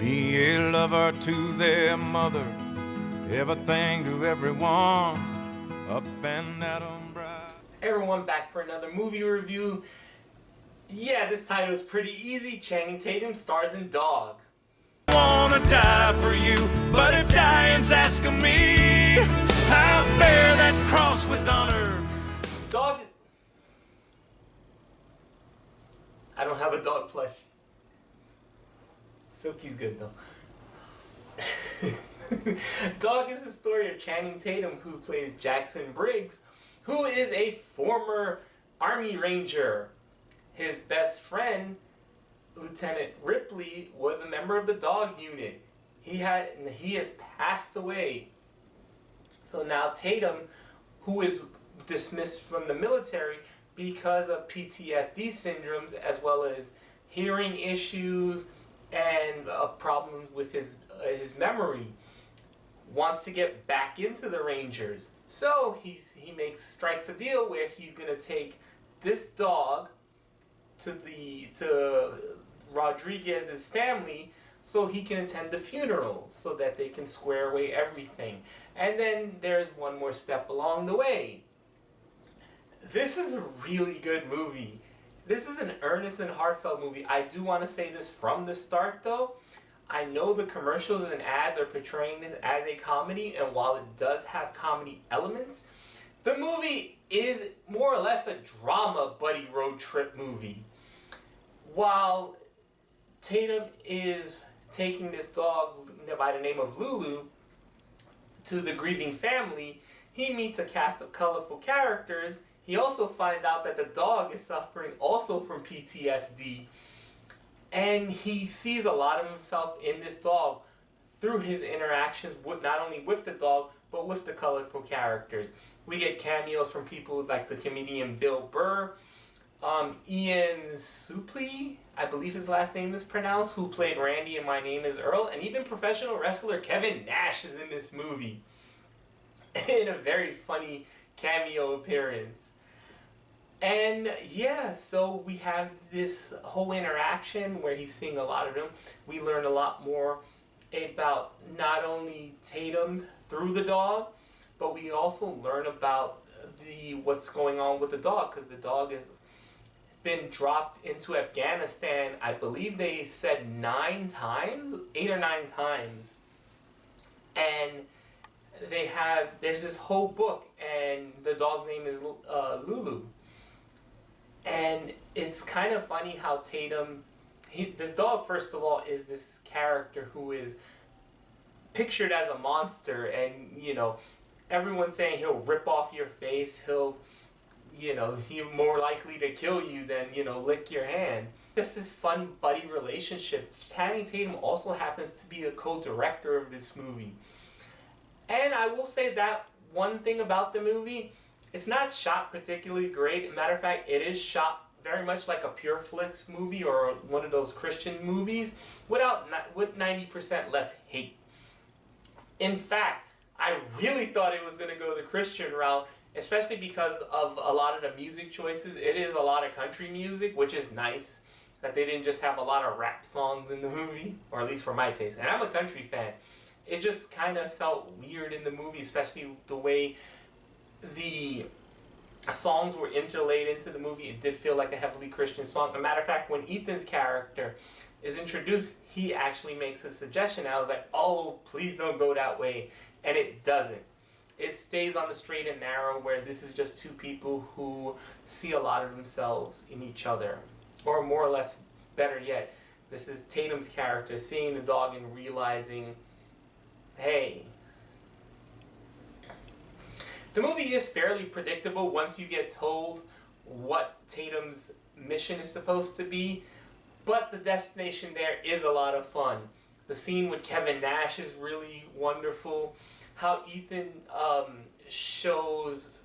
Be a lover to their mother, everything to everyone, up and Adam bright. Everyone, back for another movie review. Yeah, this title is pretty easy. Channing Tatum stars in Dog. I wanna die for you, but if dying's asking me, I'll bear that cross with honor. Dog. I don't have a dog plush. Silky's good though. Dog is the story of Channing Tatum, who plays Jackson Briggs, who is a former Army Ranger. His best friend, Lieutenant Ripley, was a member of the dog unit. He has passed away. So now Tatum, who is dismissed from the military because of PTSD syndromes as well as hearing issues and problems with his memory, wants to get back into the Rangers. So he strikes a deal where he's gonna take this dog to Rodriguez's family so he can attend the funeral, so that they can square away everything. And then there's one more step along the way. This is a really good movie. This is an earnest and heartfelt movie. I do want to say this from the start though. I know the commercials and ads are portraying this as a comedy, and while it does have comedy elements, the movie is more or less a drama buddy road trip movie. While Tatum is taking this dog by the name of Lulu to the grieving family, he meets a cast of colorful characters. He also finds out that the dog is suffering also from PTSD. And he sees a lot of himself in this dog through his interactions with not only with the dog, but with the colorful characters. We get cameos from people like the comedian Bill Burr, Ian Suplee, I believe his last name is pronounced, who played Randy in My Name is Earl, and even professional wrestler Kevin Nash is in this movie in a very funny cameo appearance. And yeah, so we have this whole interaction where he's seeing a lot of them. We learn a lot more about not only Tatum through the dog, but we also learn about what's going on with the dog, because the dog has been dropped into Afghanistan. I believe they said 8 or 9 times. And there's this whole book, and the dog's name is Lulu. And it's kind of funny how Tatum, this dog, first of all, is this character who is pictured as a monster, and, everyone's saying he'll rip off your face, he's more likely to kill you than, lick your hand. Just this fun buddy relationship. Channing Tatum also happens to be a co-director of this movie. And I will say that one thing about the movie, it's not shot particularly great. Matter of fact, it is shot very much like a Pure Flix movie or one of those Christian movies with 90% less hate. In fact, I really thought it was going to go the Christian route, especially because of a lot of the music choices. It is a lot of country music, which is nice, that they didn't just have a lot of rap songs in the movie, or at least for my taste. And I'm a country fan. It just kind of felt weird in the movie, especially the way the songs were interlaid into the movie. It did feel like a heavily Christian song. As a matter of fact, when Ethan's character is introduced, he actually makes a suggestion. I was like, oh, please don't go that way. And it doesn't. It stays on the straight and narrow, where this is just two people who see a lot of themselves in each other. Or more or less, better yet, this is Tatum's character seeing the dog and realizing, hey. The movie is fairly predictable once you get told what Tatum's mission is supposed to be, but the destination there is a lot of fun. The scene with Kevin Nash is really wonderful. How Ethan shows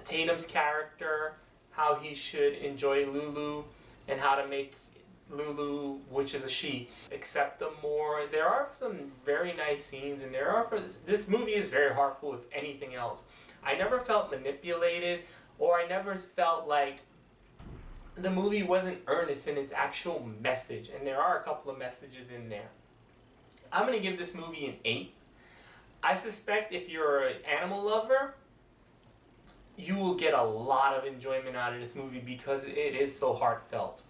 Tatum's character how he should enjoy Lulu and how to make Lulu, which is a she, accept them more. There are some very nice scenes, and this movie is very heartful if anything else. I never felt manipulated, or I never felt like the movie wasn't earnest in its actual message, and there are a couple of messages in there. I'm going to give this movie an 8. I suspect if you're an animal lover, you will get a lot of enjoyment out of this movie because it is so heartfelt.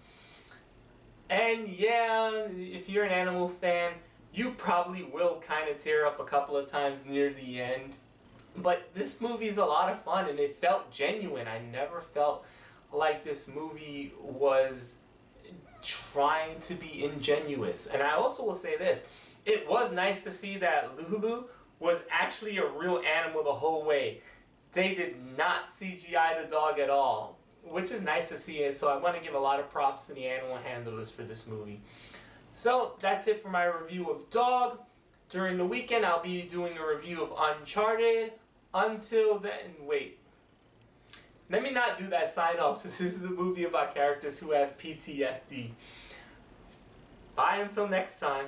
And yeah, if you're an animal fan, you probably will kind of tear up a couple of times near the end. But this movie is a lot of fun, and it felt genuine. I never felt like this movie was trying to be ingenuous. And I also will say this. It was nice to see that Lulu was actually a real animal the whole way. They did not CGI the dog at all, which is nice to see. So I want to give a lot of props to the animal handlers for this movie. So that's it for my review of Dog. During the weekend, I'll be doing a review of Uncharted. Until then, wait. Let me not do that sign off since this is a movie about characters who have PTSD. Bye until next time.